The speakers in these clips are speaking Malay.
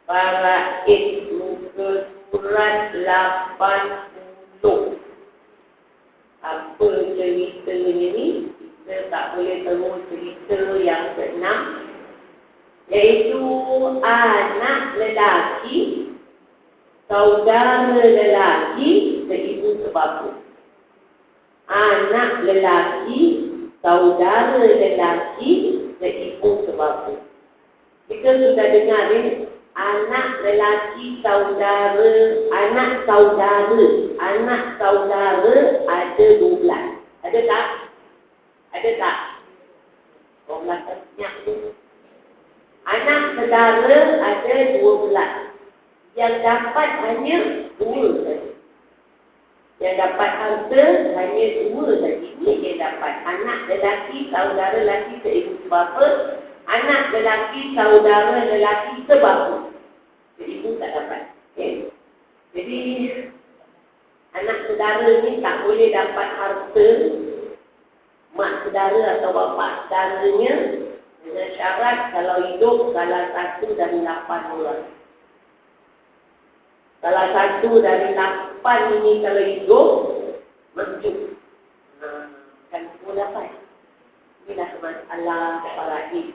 Faraid muka surat 80. Apa ceritanya ni? Kita tak boleh terus cerita yang ke-6, iaitu anak lelaki saudara lelaki seibu sebapa. Anak lelaki saudara lelaki seibu sebapa. Kita sudah dengar ni, anak lelaki saudara, anak saudara ada 12. Ada tak? Ada tak? 12 banyak tu. Anak saudara ada 12. Yang dapat hanya 2 saja. Yang dapat harta hanya 2 saja. Ini yang dapat. Anak lelaki saudara lelaki seibu sebapa. Anak lelaki saudara lelaki sebapa. Ibu tak dapat. Okay? Jadi anak saudara ni tak boleh dapat harta mak saudara atau bapa saudaranya, dengan syarat kalau hidup salah satu dari 8 orang. Salah satu dari 8 ini kalau hidup masuk. Kan semua dapat. Inilah masalah faraid.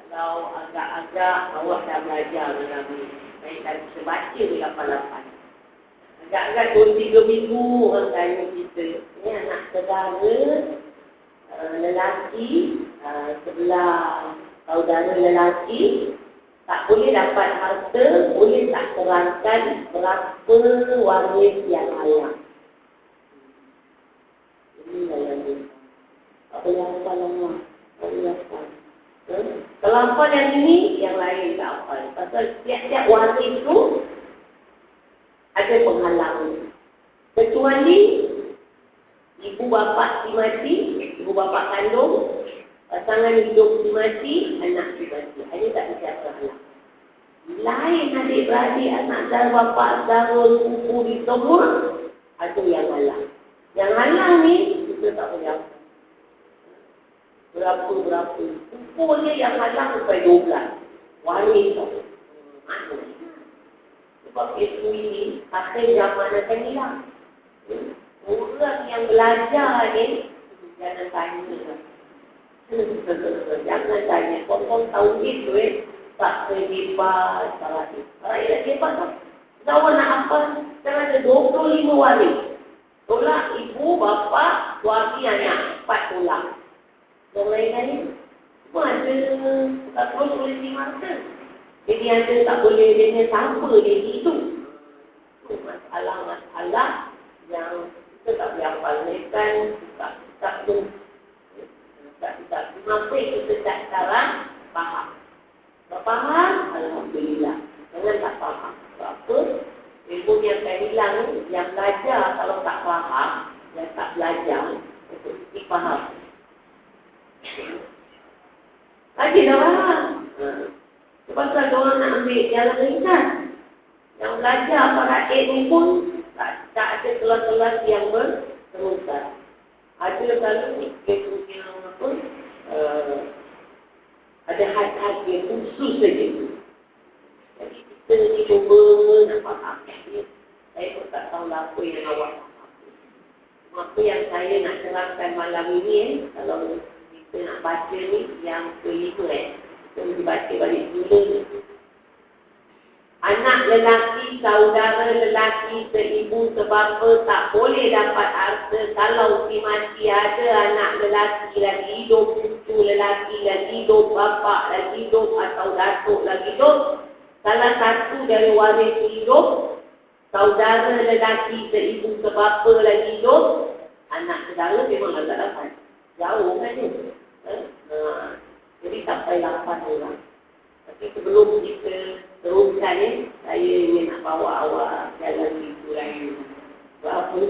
Kalau agak-agak awak dah belajar dalam ni, saya tak bisa baca di 88. Agak-agak 2-3 minggu orang tanya kita, ni anak saudara lelaki sebelah saudara lelaki tak boleh dapat harta, boleh tak terangkan berapa waris yang layak. Ini yang ni. Tak boleh hafal lama. Tak boleh hafal. Kalau hafal yang ini, yang lain tak hafal. Pasal tiap-tiap waris itu ada penghalang. Kecuali ibu bapa si mati, ibu bapa kandung, pasangan hidup si mati, anak si mati. Ini tak bisa penghalang. Lain adik-beradik, anak saudara bapa, saudara, sepupu di semua, ada yang halang. Yang halang ni, kita tak boleh hafal. Berapa-berapa. Kumpulnya yang halang sampai 12. Waris tau. Mana? Sebab itu ini, akhir zaman akan hilang. Orang yang belajar ni, jangan tanya. Jangan tanya. Kau tahu itu tak terlibat. Kalau ia hebat tau. Kalau nak apa, jangan ada 25 waris. Tolak ibu, bapa, suami, anak. 4 tolak. Yang lain-lain semua ada tak boleh dimata. Jadi ada tak boleh dia sama dia hidup. Itu masalah-masalah yang kita tak boleh hafalkan. Tak tu. Tak kenapa kita tak sekarang faham. Tak faham, alhamdulillah. Jangan tak faham. Apa? Ilmu yang akan hilang, yang belajar kalau tak faham, yang tak belajar, untuk dipaham. Lagi dah faham. Sebab orang nak ambil jalan ringkas. Yang belajar faraid ni pun tak ada kelas-kelas yang berterusan. Ada selalu yang apa? Ada had-had yang khusus saja. Jadi kita ni cuba nak faham dia. Saya pun tak tahu apa yang awak faham. Apa yang saya nak terangkan malam ini kalau kita nak baca ni yang kelima kita mesti baca balik dulu ni. Anak lelaki, saudara lelaki, seibu sebapa tak boleh dapat harta kalau si mati ada anak lelaki lagi hidup, cucu lelaki lagi hidup, bapa lagi hidup atau datuk lagi hidup. Salah satu dari waris hidup, saudara lelaki, seibu sebapa lagi hidup, anak saudara memang agak dapat. Jauh kan dia? Jadi sampai 8 orang. Tapi sebelum kita teruskan ni, saya ingin nak bawa awak jalan itu lain. Sebab apa?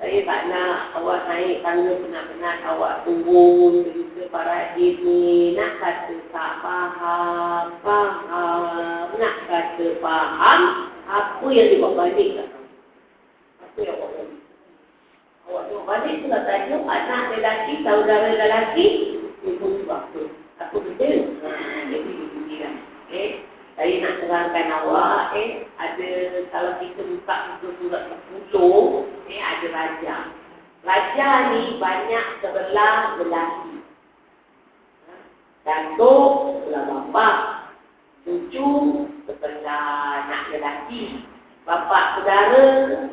Saya tak nak awak naik tangga penat-penat, awak turun ke faraid ni. Nak kata tak faham, nak kata faham, apa yang dibawa balik tak tahu. Apa yang awak balik? Awak tengok balik tu lah tajuk anak lelaki, saudara lelaki, ibu sebab tu. Aku betul. Jadi begini lah. Okay. Saya nak nak terangkan awak, ada kalau kita buka buku surat 10, ada raja. Raja ni banyak sebelah lelaki. Datuk sebelah bapa, cucu sebelah anak lelaki, bapa saudara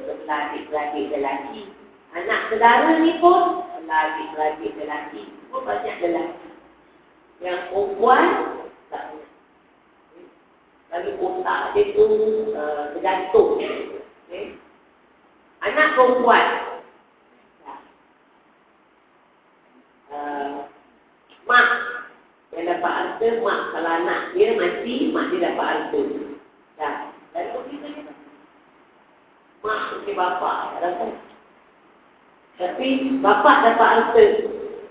sebelah adik-beradik lelaki, anak saudara ni pun sebelah adik-beradik lelaki. Pun banyak lelaki. Yang perempuan tak banyak. Bagi otak dia tu tergantung. Anak perempuan mak yang dapat harta, mak kalau anak dia mati, mak dia dapat harta. Dan begitu je. Mak mesti bapa dapat. Tapi bapa dapat harta.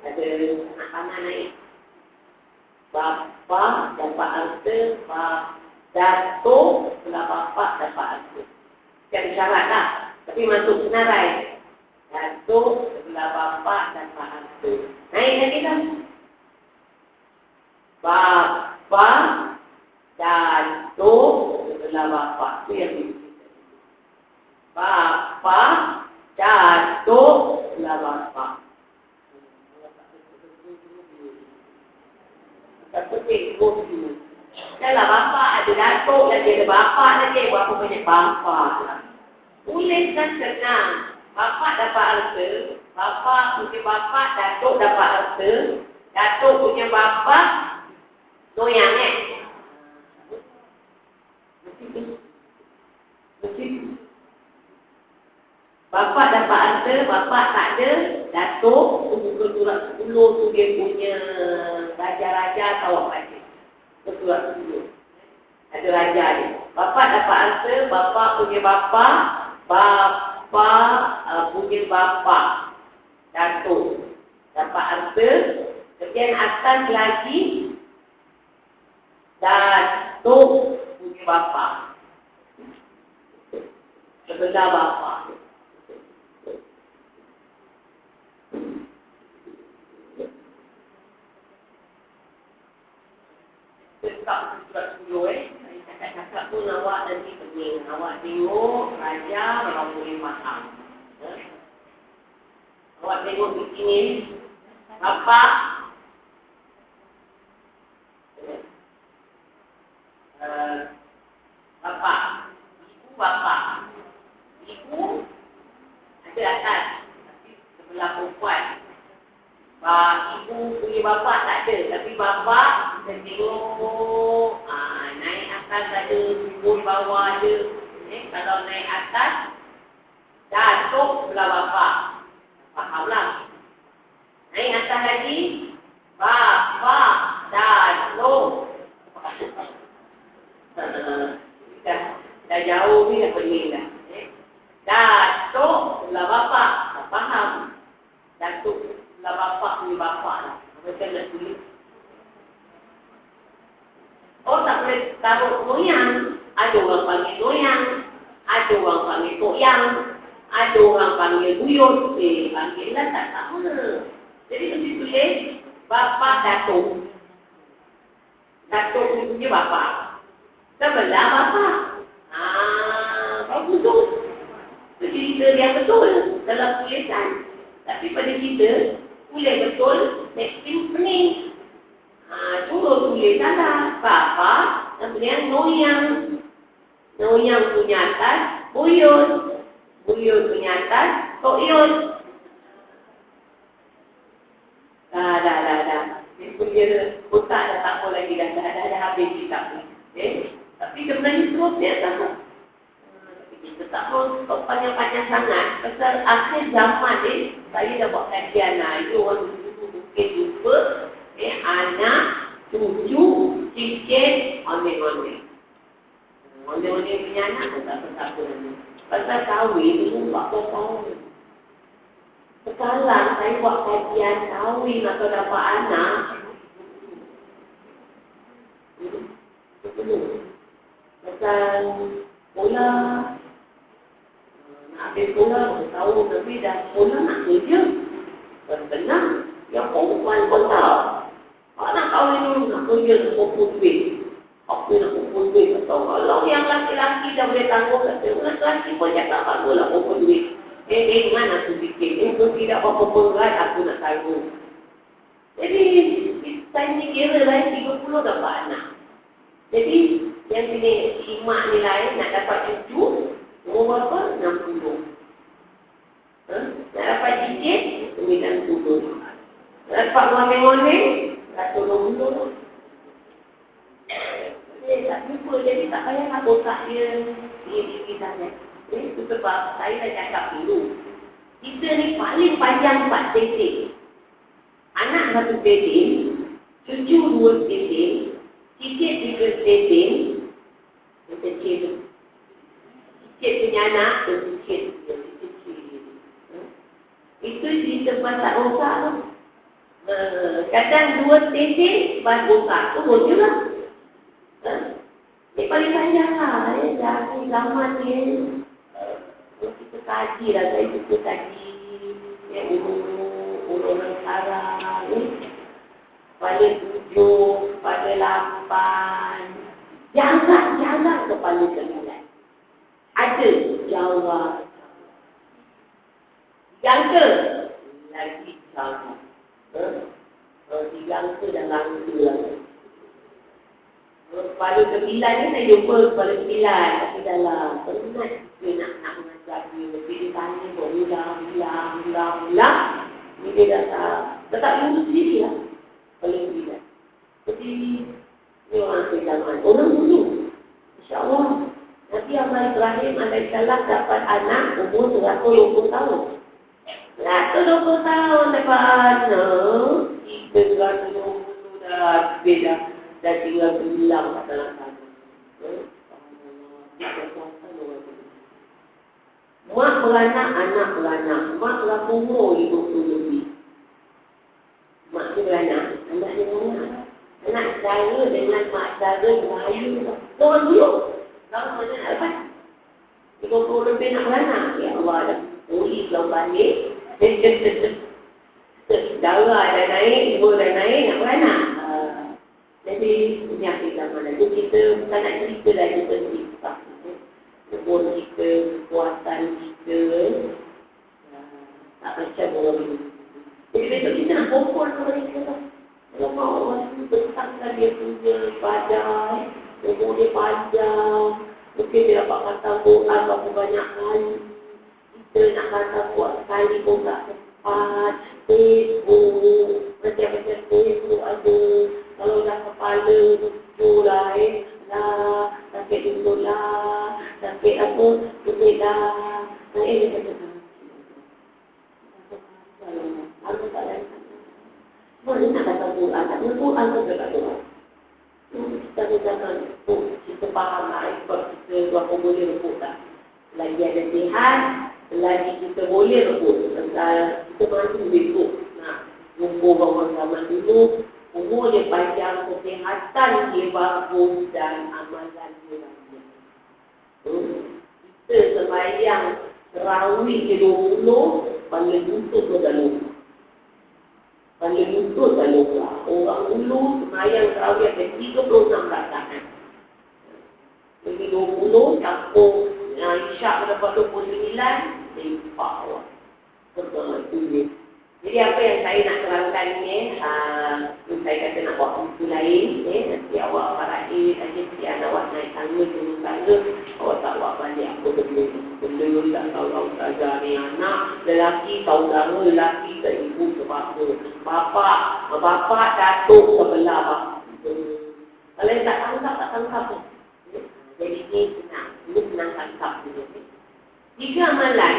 Ada anak panah naik. Bapa dapat harta, datuk pula bapa dapat harta. Jadi syarat lah. Tapi masuk senarai. Datuk sebelah bapa dapat harta. Naik lagi kan? Bapa, datuk sebelah bapa. Itu yang kita. Bapa, datuk sebelah bapa. Tak penting kopi. Kalau bapa ada datuk lagi, ada bapa lagi, berapa banyak bapa lah. Boleh kan senang. Bapa dapat harta, bapa punya bapa, datuk dapat harta, datuk punya bapa, noyang Mesti. Bapa dapat harta, bapa tak ada, datuk, buku surat 10 tu dia punya raja-raja atau apa aja. Surat 10. Ada raja dia. Bapa dapat harta, bapa punya bapa, punya bapa, datuk dapat harta. Kemudian atas lagi datuk punya bapa, sebelah bapa. Dekat surat 10 cakap-cakap pun awak nanti pening. Awak tengok raja orang boleh faham. Awak tengok di sini bapa, bapa, ibu bapa. Ibu ada atas, tapi sebelah perempuan. Ibu punya bapa tak ada, tapi bapa kita tengok naik atas ada, turun bawah ada. Kalau naik atas, datuk sebelah bapa. Fahamlah. Naik atas lagi, bapa, datuk. Dah jauh ni dah pening dah. Datuk sebelah bapa. Tak faham. Datuk sebelah bapa punya bapa lah. Macam nak tulis. Oh, tak boleh taruh noyang. Ada orang panggil noyang, ada orang panggil koyang, ada orang panggil buyut. Panggillah tak sama. Jadi mesti tulis bapa datuk. Datuk ni punya bapa. Sebelah bapa. Bagus tu. Itu cerita yang betul dalam tulisan. Tapi pada kita, tulis betul, tekstin pening. Turun tulis salah. Bapa, kemudian noyang. Noyang punya atas, buyut. Buyut punya atas, koyut. Dah. Dia punya otak dah tak boleh lagi. Dah habis kitab ni. Tapi sebenarnya terusnya sama. Kita tak mau panjang-panjang sangat. Pasal akhir zaman ni, saya dah buat kajian lah. Itu orang dulu mungkin jumpa. Anak, cucu, cicit, ondek-ondek. Ondek-ondek punya anak pun tak apa-apa. Pasal kahwin dulu 14 tahun. Sekarang saya buat kajian kahwin atau dapat anak. Pasal bola, nak habis bola, tahu tapi dah bola nak kerja. Benar, yang perempuan pun tahu. Nak kahwin dulu, nak kerja, nak kumpul duit. Apa nak kumpul duit atau Kalau yang laki-laki dah boleh tanggung, laki-laki pun cakap baguslah pokok duit. Mana aku fikir, itu tidak apa-apa berat aku nak tanggung. Jadi, saya ni kira lain 30 dapat anak. Jadi, yang sini imak ni lain nak dapat cucu, umur berapa? 60. Nak dapat cicit, 90. Nak dapat ngomeng-ngomeng, 120. Tak lupa, jadi tak payah nak botak dia kita ni. Itu sebab saya dah cakap dulu. Kita ni paling panjang 4 titik. Anak 1 titik, cucu 2 titik, cicit 3 titik, kecil. Cicit punya anak, kecil. Itu cerita pasal otak tu. Kadang 2 titik, lepas otak tu boleh lah. Dia paling panjang lah. Dari zaman ni, kita kaji lah. Saya suka kaji yang orang sekarang ni. Pada 7, pada 8. Jangan kepala 9. Ada jawab. Jangka lagi jauh. Jangka dan langka lah. Kepala 9 ni saya jumpa kepala 9 tapi dalam penat dia nak mengajar dia. Tapi dia tanya berulang. Ni dia dah tak lulus sendiri lah. Kepala 9. Jadi ni orang zaman. Orang dulu InsyaAllah Nabi Ahmad Ibrahim alaihissalam dapat anak umur 120 tahun. 120 tahun dapat anak. Kita 120 dah beda. Dan tinggal bilang katalah sana. Mak beranak, anak beranak. Mak berapa umur 50 lebih. Mak dia beranak, anak dia beranak. Anak saudara dengan mak saudara berayu. Orang dulu. Tahu mana nak lepas? 50 lebih nak beranak. Ya Allah dah. Uli kalau balik. Darah dah naik, ibu dah naik nak beranak. Jadi, penyakit zaman itu kita bukan nak cerita lagi tentang umur kita, kekuatan kita, tak macam orang ini. Jadi, besok kita nak kumpul ke mereka tu. Kalau mahu orang itu besarkan dia punya ibadah, umur dia panjang, mungkin dia dapat kata doa berapa banyak kali. Kita nak kata buat sekali pun tak tepat. Facebook, macam-macam Facebook ada. Kalau dah kepala lucu lah sakit dulu lah, sakit apa, sakit lah. Dia kata aku tak lain. Boleh nak kata Quran, tak boleh Quran pun tak doa. Kita jangan kita faham lah, sebab kita berapa boleh rebut tak. Lagi ada sihat, lagi kita boleh rebut. Kita mampu rebut. Nah, umur orang zaman dulu, umur dia panjang, kesihatan dia bagus dan amalan dia bagus. Kita sembahyang terawih ke 20, panggil lutut tu dah lupa. Panggil lutut dah lupa. Orang dulu sembahyang terawih ada 36 rakaat. Jadi 20 campur isyak dapat 29, limpak awak. Betul itu. Jadi apa yang saya nak terangkan ni, saya kata nak buat buku lain, nanti awak parahin, nanti anak awak naik tangga, turun tangga, awak tak buat balik apa benda tak tahu awak saja ni anak, lelaki, saudara lelaki, ke ibu, ke bapa, bapa datuk sebelah bapa. Kalau yang tak tangkap pun. Jadi ni senang tangkap dulu. 3 amalan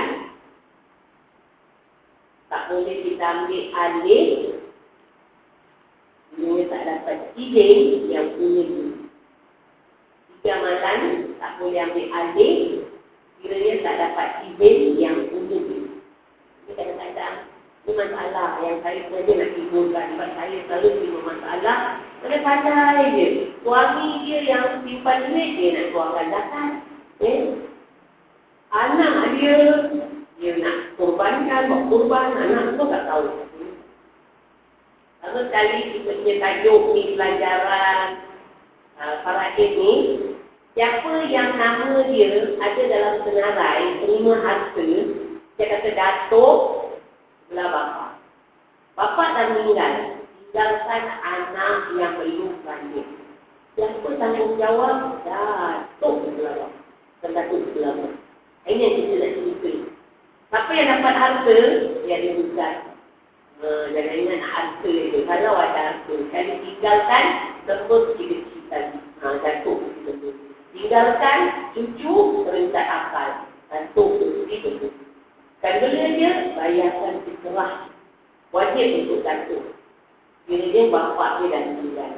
tak boleh kita ambil alih dia tak dapat izin yang punya dulu. 3 amalan tak boleh ambil alih kiranya tak dapat izin yang punya dulu. Ini kadang-kadang ini masalah yang saya sebenarnya nak timbulkan. Sebab saya selalu terima masalah pandai je. Suami dia yang simpan duit dia nak keluarkan zakat. Anak dia nak korbankan, buat korban, anak tu tak tahu. Lalu sekali kita punya tajuk ni pelajaran Faraid ni, siapa yang nama dia ada dalam senarai penerima harta, saya kata datuk belah bapa. Bapa dah meninggal, tinggalkan anak yang belum balik. Siapa tanggung jawab? Datuk belah bapa. Dan datuk belah bapa. Ini yang kita nak cerita. Siapa yang dapat harta, dia ada bukan. Jangan ingat nak harta itu. Kalau ada harta, kalau tinggalkan, terus kecil-kecilan. Datuk begitu. Tinggalkan cucu perintah akal. Datuk begitu. Dan bila dia bayarkan fitrah. Wajib untuk datuk. Bila bapa dia dah meninggal.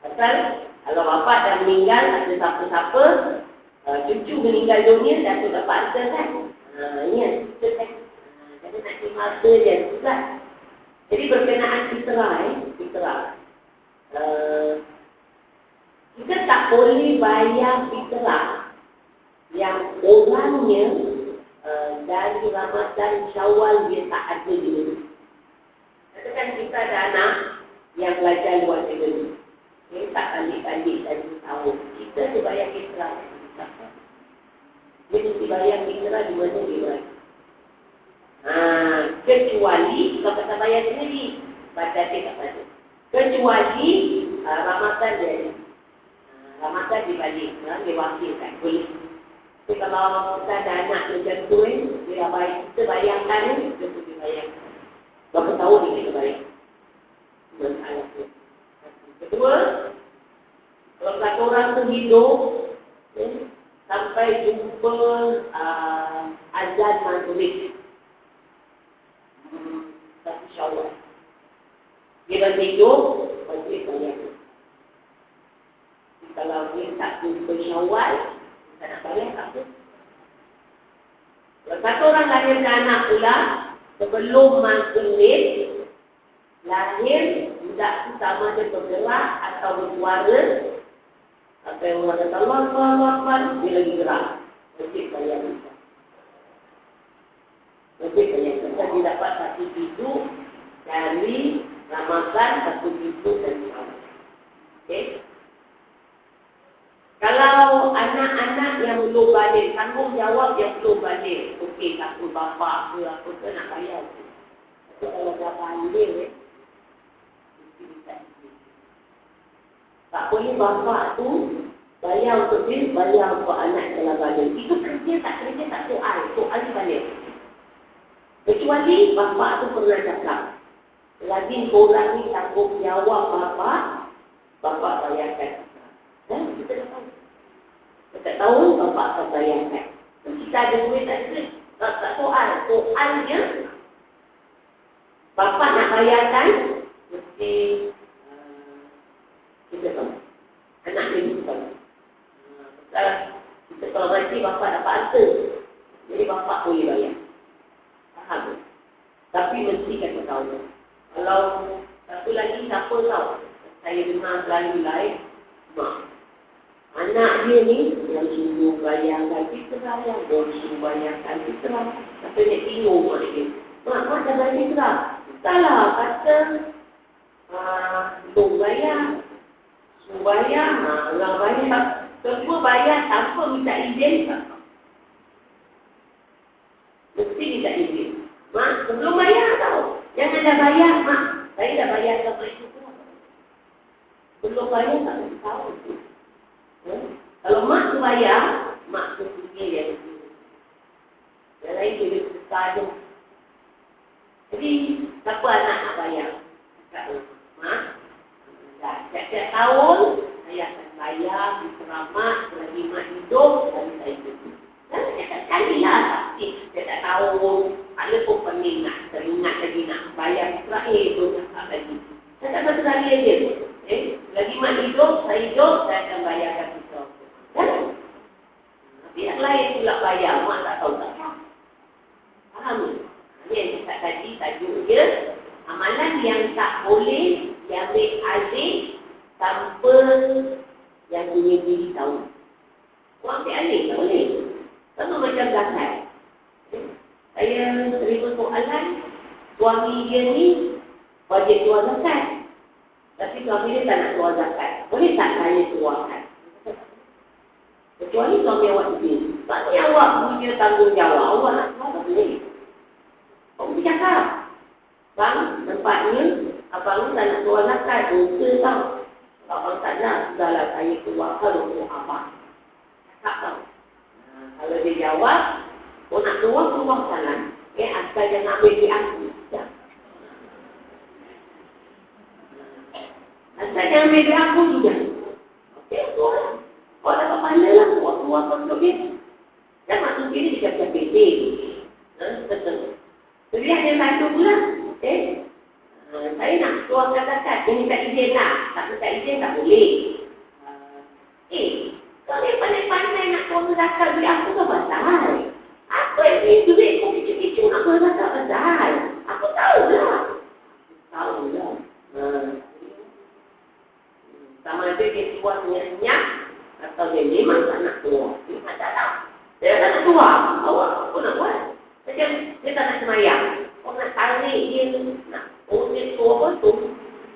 Pasal kalau bapa dah meninggal, ada siapa-siapa, cucu meninggal dunia, datuk dapat harta kan? Ini yang kita kan. Jadi nak terima harta dia juga. Jadi berkenaan fitrah, fitrah. Kita tak boleh bayar fitrah yang orangnya dari Ramadan Syawal dia tak ada di dunia. Katakan kita ada anak yang belajar luar negeri. Dia tak balik-balik dari tahun. Kita dibayar fitrah. Dia mesti bayar fitrah di mana dia bayar. Kecuali kalau kata bayar sendiri, baca dia tak ada. Kecuali Ramadan dia ada. Ramadan dibalik, dia wakilkan, boleh. Tapi kalau kita ada anak macam tu, dia bayar, kita bayangkan, kita pergi bayangkan. Berapa tahun dia kita bayar? Masalah tu. Kedua, kalau satu orang tu hidup, sampai jumpa azan maghrib, satu Syawal. Dia dah hidup, wajib bayar. Kalau dia tak jumpa Syawal, tak nak bayar tak apa. Kalau satu orang lahirkan anak pula, sebelum maghrib, lahir, budak tu sama dia bergerak atau bersuara, apa yang orang kata Allah, dia lagi gerak. Wajib bayar. Wajib bayar. Dia dapat satu pintu dari Ramadan, satu pintu dari Syawal. Okey? Kalau anak-anak yang belum balik, tanggungjawab yang belum balik, okey, takut bapa ke apa ke nak bayar. Tapi kalau dah balik, tak boleh bapa tu bayar untuk dia, bayar untuk anak dalam balik. Itu kerja tak soal, soal di balik. Kecuali bapa tu pernah cakap, lagi korang ni tanggungjawab bapa bayarkan. Dan kita dah tahu. Kita tahu bapa akan bayarkan. Kita ada duit tak ada. Tak soal. Soalnya, bapa nak bayarkan, mesti kita tahu. Anak dia kita tahu. Kita kalau mati bapa dapat harta. Jadi bapa boleh bayar. Faham? Tapi mesti kita tahu. Kalau satu lagi siapa tahu. Saya dengar selalu lain. Mak. Anak dia ni yang suruh bayarkan fitrah, yang suruh bayarkan fitrah. Tapi dia bingung mak dia. Mak dah bayar fitrah. Entahlah, kata belum bayar. Suruh bayar, orang bayar. Semua bayar tanpa minta izin. Mesti minta izin. Mak, belum bayar tau. Jangan dah bayar, mak. Saya dah bayar sama itu. Belum bayar tak tahu. Kalau mak tu bayar, mak tu pergi dia. Yang lain dia buka je. Jadi, siapa anak nak bayar? Mak, setiap tahun, saya akan bayar di keramat, selagi mak hidup, dan saya hidup. Dan setiap kali lah, setiap tahun, ada pun pening nak teringat lagi nak bayar terakhir tu, tak lagi. Saya tak satu kali aja. Lagi mak hidup, saya akan bayarkan kita. Tapi yang lain pula bayar, mak tak tahu tak tahu. Faham? Ini yang kita tadi tajuk dia. Amalan yang tak boleh diambil alih tanpa yang punya diri tahu. Orang ambil alih tak boleh. Sama macam zakat. Saya terima soalan, suami dia ni wajib keluar zakat. Tapi suami dia tak nak keluar zakat. Boleh tak saya keluarkan? kecuali suami awak sendiri. Sebabnya awak punya tanggungjawab, awak nak keluar tak boleh. Awak boleh cakap, bang, nampaknya abang tak nak keluar zakat, dosa tau. Kalau abang tak nak, sudahlah saya keluar kalau untuk abang. Cakap tau. Kalau dia jawab, kau nak keluar, keluar jalan. Asal jangan ambil duit aku. Asal jangan ambil duit aku juga. Okey, keluar. Kau dapat pahala lah, keluar untuk dia. Dan maksud ini dikatakan bedek. Betul. Jadi hanya satu pula. Saya nak keluarkan zakat. Dia minta izin lah. Tak minta izin tak boleh. Kau ni pandai-pandai nak keluarkan zakat duit aku ke pasal? Apa yang ni duit kau kicik-kicik nak keluarkan zakat pasal? Aku tahu lah. Sama ada dia keluar senyap-senyap atau dia memang tak nak keluar. Dia tak tahu. Dia tak nak keluar. Awak apa nak buat? Macam dia tak nak semayang. Kau nak tarik dia tu. Nak dia tu apa tu.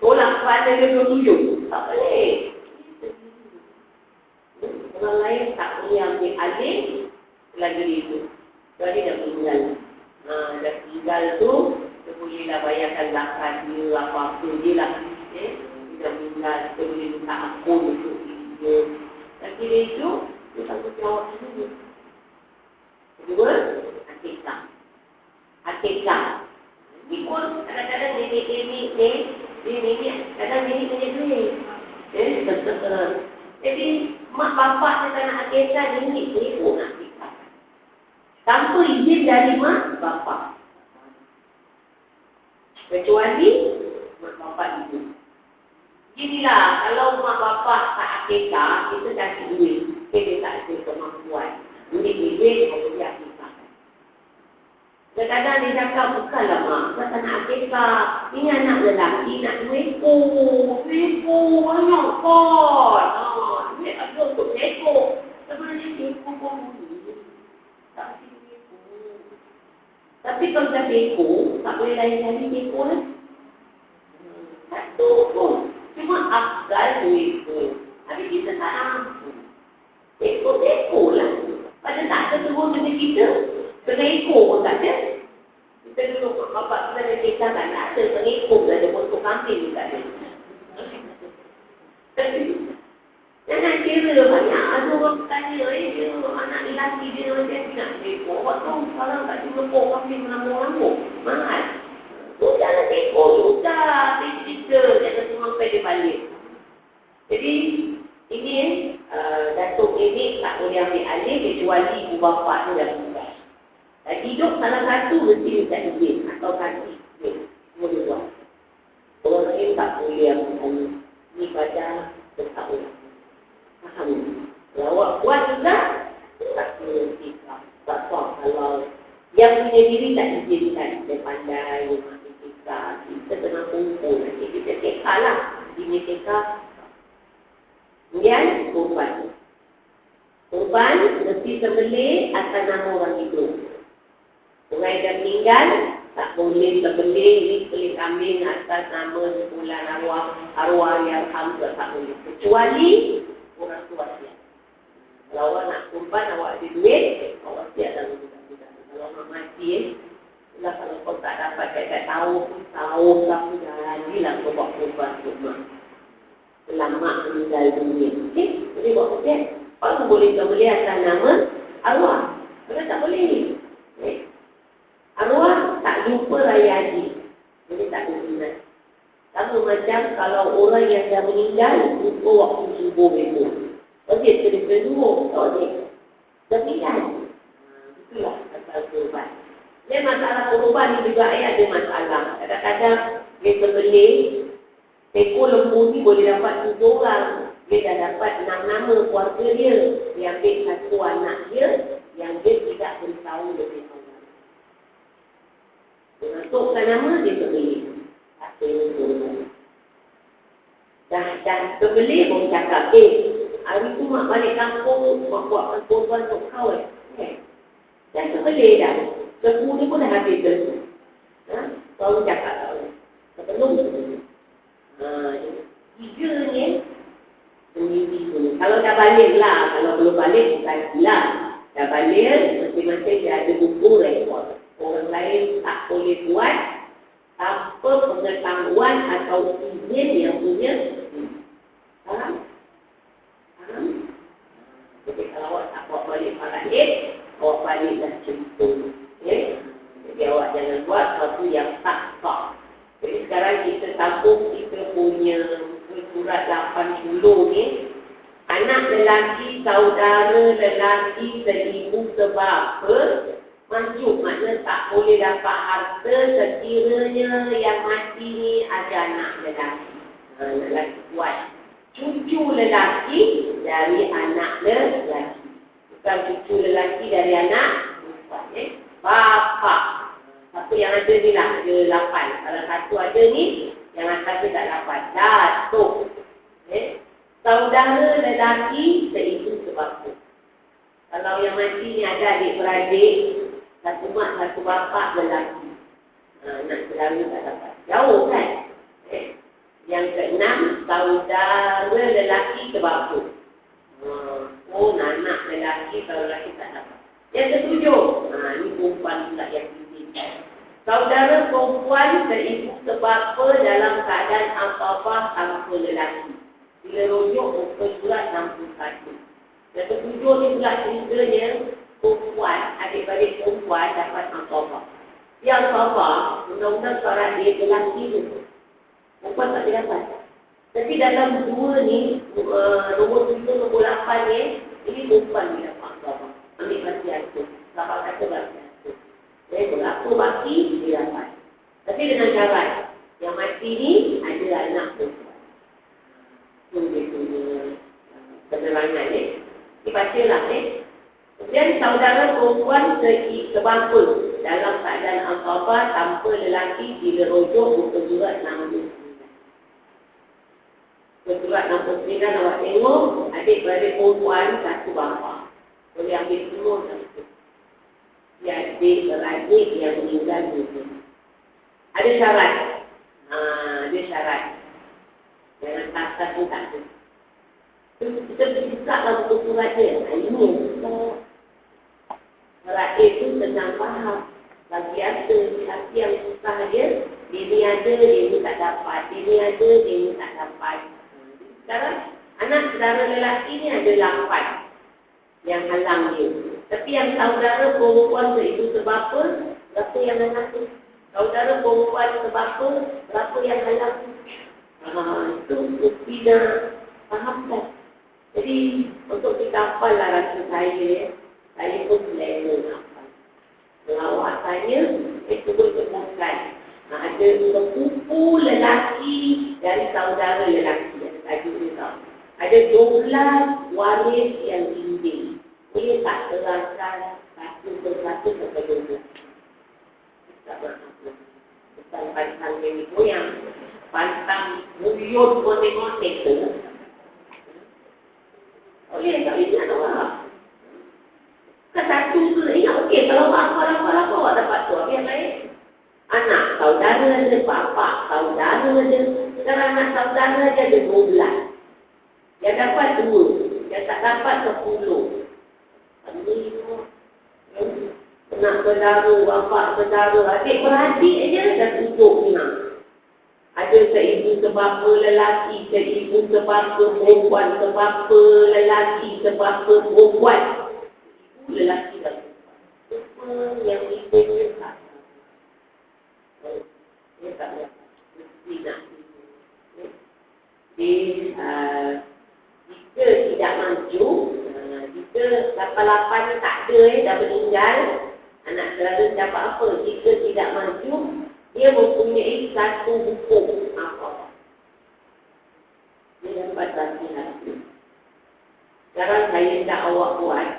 Tolak kepada dia tujuh. Tak boleh. Orang lain tak boleh ambil alih lagi itu. Jadi dah tinggal. Dah tinggal tu dia bolehlah bayarkan zakat dia apa-apa dia lah. Dia dah tinggal. Dia boleh minta ampun untuk dia. Dan kira itu dia tanggungjawab dulu. Kedua, akikah. Akikah. Ini pun kadang-kadang nenek kadang nenek punya duit. Jadi mak bapak yang tak nak akikah nenek pun akikah. Tanpa izin dari mak bapak. Kecuali mak bapak itu. Inilah kalau mak bapak tak akikah, kita kasih duit. Kita tak ada kemampuan. Duit kalau dia akikah. Kadang-kadang dia cakap, bukanlah mak, kau tak nak akikah. Ini anak lelaki nak duitku. Duitku banyak kot. Duit ada untuk nekok. Sebenarnya nekok pun boleh. Tak mesti nekok. Tapi kalau dah nekok, tak boleh lain kali nekok lah. Satu pun. Cuma afdal duitku. Habis kita tak mampu. Nekok lah. Pada tak ada turun dengan kita. Kena ekor pun tak ada. Kita dulu bapak kita ada cerita kan, ada pengekor dah ada potong kambing juga ada. Jangan kira banyak. Ada orang bertanya, dia anak lelaki dia macam ni nak ekor. Awak tahu sekarang tak cuma ekor kambing melambung-lambung. Mahal. Tu jangan ekor juga. Kita jangan cuma sampai dia balik. Jadi ini Datuk ini tak boleh ambil alih kecuali ibu bapa tu dah meninggal. Dan hidup salah satu mesti minta izin atau kasih izin. Boleh buat. Orang lain tak boleh ambil alih. Ini pada tak boleh. Faham? Kalau awak buat juga, tak boleh kita. Tak faham kalau yang punya diri tak izinkan. Dia pandai, dia masih kita. Kita kena kumpul. Nanti kita teka lah. Ini teka. Kemudian, korban. Korban mesti sembelih atas nama orang hidup. Orang yang dah meninggal, tak boleh sembelih disembelih kambing atas nama sebulan arwah yang hamzah, tak boleh. Kecuali orang tua dia. Kalau awak nak korban, awak ada duit, awak siap dalam budak-budak. Kalau awak mati, kalau kau tak dapat dekat tahun tak jadilah kau buat korban rumah. Selamat meninggal dunia. Okey? Jadi buat okey. Orang boleh sembelih atas nama arwah. Kalau tak boleh ni. Okay? Arwah tak jumpa raya haji. Jadi tak boleh. Sama macam kalau orang yang dah meninggal jumpa waktu subuh itu. Okey, kita subuh. Okey. Dah meninggal. Itulah asal korban. Dia masalah korban ni juga ada masalah. Kadang-kadang dia sembelih ekor lembu ni boleh dapat 7 orang. Dia dah dapat 6 nama keluarga dia. Dia ambil satu anak dia yang dia tidak beritahu lebih awal. Dia masukkan nama, dia beli. Tak boleh. Dah terbeli, baru cakap, hari tu mak balik kampung, mak buatkan korban untuk kau. Dah terbeli dah. Lembu ni pun dah habis tu. Baru cakap tau. Sebelum tu. 3 ni sendiri dulu. Kalau dah balik lah, kalau belum balik bukan lelaki lah. Dah balik, masing-masing dia ada buku rekod. Orang lain tak boleh buat tanpa pengetahuan atau izin yang punya. Faham? Faham? Jadi kalau awak tak bawa balik faraid, awak baliklah cerita. Okay? Jadi awak jangan buat sesuatu yang tak sah. Jadi sekarang kita sambung kita punya surat 80 ni. Anak lelaki, saudara lelaki, seibu sebapa manjuk, maknanya tak boleh dapat harta sekiranya yang mati ni ada anak lelaki. Lelaki kuat. Cucu lelaki dari anak lelaki. Bukan cucu lelaki dari anak perempuan. Bapa. Satu yang ada ni lah, ada 8. Kalau satu ada ni, yang atas dia tak dapat. Datuk. Saudara lelaki seibu sebapa. Kalau yang mati ni ada adik-beradik, satu mak, satu bapa lelaki. Anak saudara tak dapat. Jauh kan? Yang keenam, saudara lelaki sebapa. Anak lelaki, kalau lelaki tak dapat. Yang ketujuh, ini perempuan pula yang tinggi. Saudara perempuan seibu sebapa dalam keadaan apa-apa tanpa lelaki. Bila rujuk muka surat 61. Yang ketujuh ni pula ceritanya perempuan, adik-adik perempuan dapat apa-apa. Yang apa, undang-undang suara dia lelaki tu. Perempuan tak boleh dapat. Tapi dalam dua ni, nombor 7, nombor 8 ni, ini perempuan dia dapat apa-apa. Ambil bahagian tu. Dapat kata bahagian tu. Jadi berlaku baki, dia dapat. Tapi dengan syarat, yang mati ni ada anak perempuan. Dia punya penerangan ni. Dibacalah ni. Kemudian saudara perempuan sebapa dalam keadaan apa-apa tanpa lelaki bila rujuk muka surat 69. Surat 69 awak tengok adik-beradik perempuan satu bapa. Boleh ambil semua satu. Dia adik-beradik yang meninggal dunia. Ada syarat. Ada syarat. Jangan tak pun tak ada. Kita buka lah buku surat dia. Ini rakyat itu senang faham. Bagi ada lelaki yang susah dia, dia ni ada, dia ni tak dapat. Dia ni ada, dia ni tak dapat. Sekarang, anak saudara lelaki ni ada 8 yang halang dia. Tapi yang saudara perempuan seibu sebapa, berapa yang halang tu? Saudara perempuan sebapa, berapa yang halang tu? Itu mesti dah fahamkan. Jadi untuk kita hafal lah rasa saya pun selera hafal. Melawak saya, cuba temukan. Ada sepupu lelaki dari saudara lelaki. Ada 12 waris yang tinggi. Boleh tak terangkan satu persatu sampai 12? Tak berapa. Bukan pantang nenek moyang. Pantang muyut konek-konek tu. Boleh tak ingat awak? Kan satu tu ingat okey. Kalau apa-apa awak dapat tu. Apa yang lain? Anak saudara ada, bapa saudara ada. Sekarang anak saudara ada 12. Yang dapat 2. Yang tak dapat 10. Anak saudara, bapa saudara, adik-beradik je dah 7 orang. Ada seibu sebapa lelaki, seibu sebapa perempuan, sebapa lelaki, sebapa perempuan. Ibu lelaki dan perempuan. Yang ibu dia tak tahu. Dia tak dapat. Mesti nak jika tidak maju, jika 88 ni tak ada, dah meninggal, anak saudara dapat apa? Jika tidak maju, dia mempunyai satu buku apa? Dia dapat laki-laki. Sekarang saya nak awak buat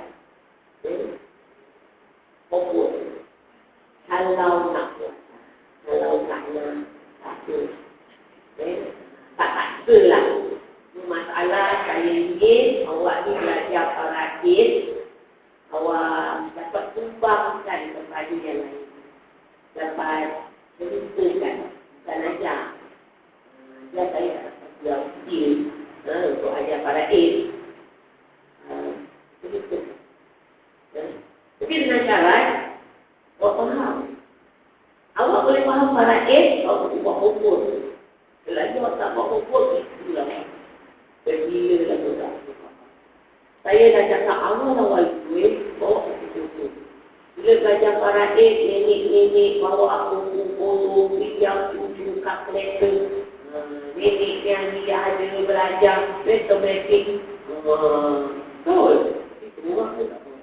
buat. Kalau nak buat, kalau tak nak, tak ada. Tak lah. Masalah saya ingin awak ni belajar paradis, awak dapat tumbangkan kepada yang lain. Dapat ceritakan, bukan ajar. Dia saya yang kecil untuk ajar paradis. Ceritakan. balik nenek-nenek bawa aku polo, yang cucu kat kereta. Nenek yang dia ada belajar matematik. Betul. Itu orang tu tak boleh.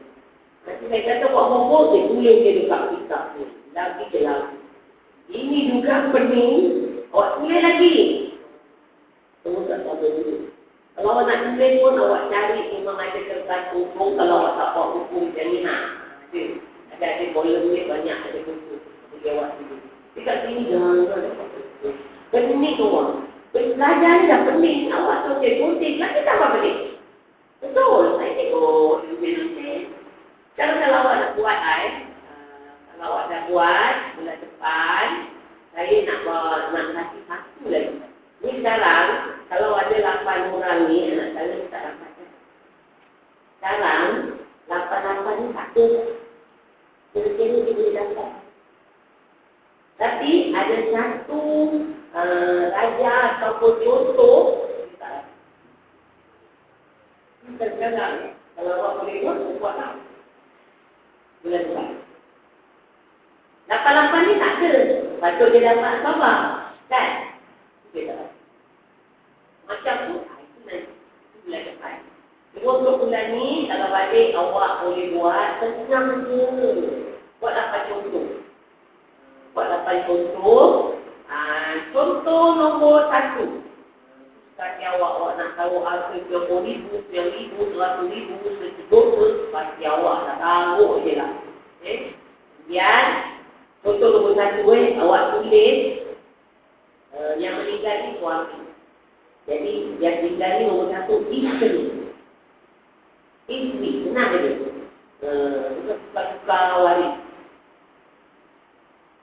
Nanti saya kata buat homework dia tulis dia dekat kitab ni. Lagi je lagi. Ini juga pening. Awak tulis lagi. Semua tak sama dulu. Kalau awak nak tulis pun awak cari memang ada kertas hukum. Kalau awak tak buat hukum macam ni ada volume ni banyak ada buku. Bagi awak dulu. Tapi kat sini jangan ada apa-apa. Pening orang. Belajar ni dah pening. Awak tu kuntik lagi tak apa pening. Betul. Saya tengok lebih-lebih. Kalau awak nak buat kalau awak dah buat bulan depan, saya nak kasih satu lagi. Ni sekarang, kalau ada 8 orang ni, anak saya tak dapat. Sekarang, 8 ni tak ada. Kira-kira dia boleh dapat. Tapi, ada satu raja ataupun contoh, kita tak dapat. Sekarang, kalau awak boleh buat tak? Bulan depan. 8 ni tak ada. Patut dia dapat apa? Kan? Dia tak dapat. Macam tu, itu nanti. Itu bulan depan. Untuk bulan ni, kalau balik awak boleh buat, senang je. Buat 8 contoh. Buat 8 contoh. Contoh nombor 1. Kaki awak nak tahu harga 20,000, 10,000, 100,000, 100,000, pasti awak tak tahu je lah. Kemudian, contoh nombor 1, awak tulis yang meninggal ni suami. Jadi, yang meninggal ni nombor 1, isteri. Isteri, senang je. Suka waris.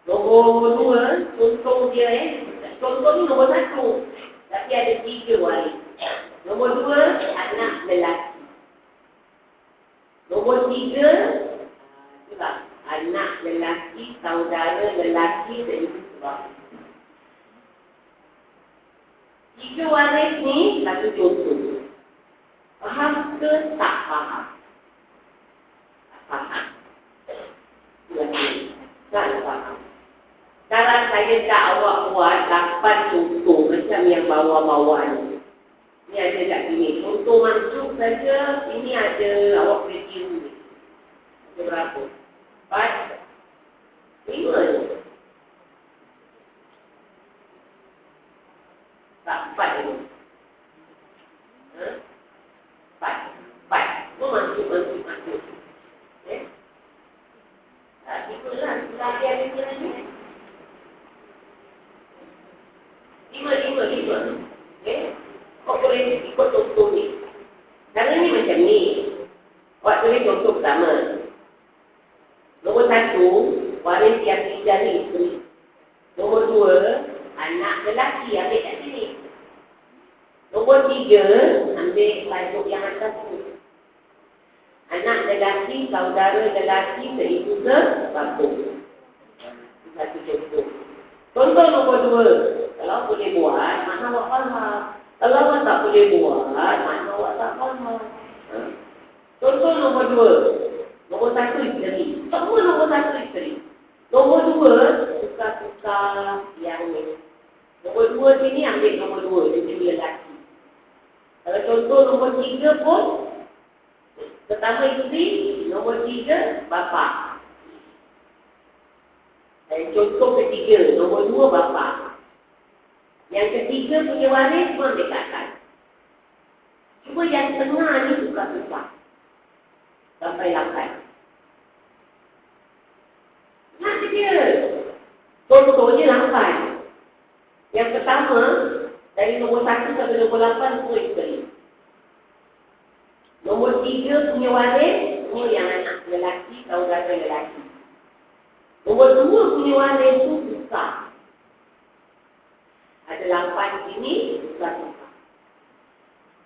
Nombor 2, contoh dia contoh ni nombor 1. Tapi ada 3 waris. Nombor 2, anak lelaki. Nombor 3, itulah, anak lelaki, saudara lelaki dan ibu sebab. 3 waris ni satu contoh. Faham ke tak faham? Tak faham. Tak faham. Sekarang saya tak awak buat 8 contoh macam yang bawah-bawah ni. Ni ada tak sini. Contoh masuk saja, ini ada awak boleh tiru ni. Ada berapa? 4, 5 ni. Tak 4 ni. 4. Tu masuk. Tak 5 lah. Lagi ada ni lagi. 5. Kau boleh ikut contoh ni. Sekarang ni macam ni. Awak tulis contoh pertama. Nombor 1, waris yang tinggal ni isteri. Nombor 2, anak lelaki ambil kat sini. Nombor 3, ambil tajuk yang atas tu. Anak lelaki, saudara lelaki, seibu ke bapa. Satu contoh. Contoh nombor 2. Kalau boleh buat, mana awak faham. Kalau awak tak boleh buat, mana awak tak faham. Contoh nombor 2. Nombor 1 isteri. Semua nombor 1 isteri. Nombor 2, suka-suka yang ni. Nombor 2 sini ambil nombor 2, cucu lelaki. Kalau contoh nombor 3 pun, pertama isteri, nombor 3, bapa. Dan contoh ketiga, nombor 2, bapa. Yang ketiga punya waris pun dekatkan. Cuma yang tengah ni suka-suka. Sampai 8. Nak dia. Contohnya 8. Yang pertama, dari nombor 1 sampai nombor 8 semua isteri. Nombor 3 punya waris, semua yang anak lelaki, saudara lelaki. Nombor 2 punya waris tu suka. Ada 8 sini, suka-suka.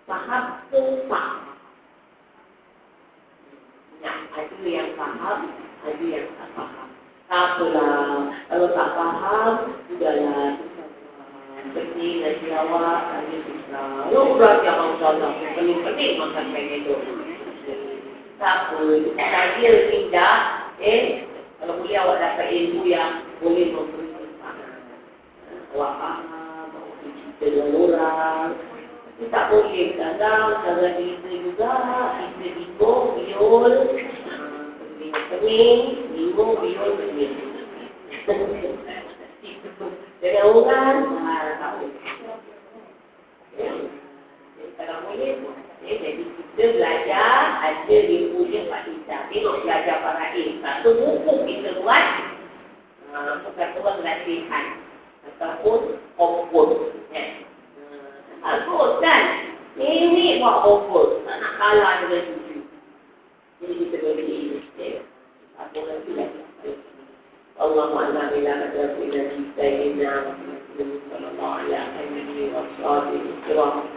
Faham ke tak? Nah, ada yang faham, ada yang tak faham. Tak apalah, kalau tak faham, sudahlah. Seperti lagi awak, lagi susah. Lu berat ya Allah, penting-penting makan pengen dulu. Tak apa, saya tidak, kalau boleh awak dah lima bion duit. Jadi orang tahu. Kalau boleh, jadi kita belajar ada di punya Pak Isa. Tengok belajar para satu buku kita buat, bukan orang latihan ataupun open. Bagus kan? Ini buat open, tak nak kalah dengan cucu. Jadi kita boleh ilmu. Apa lagi lagi? Allah Maha Bila Maha Bila Kita Ina Sallallahu Alaihi Wasallam.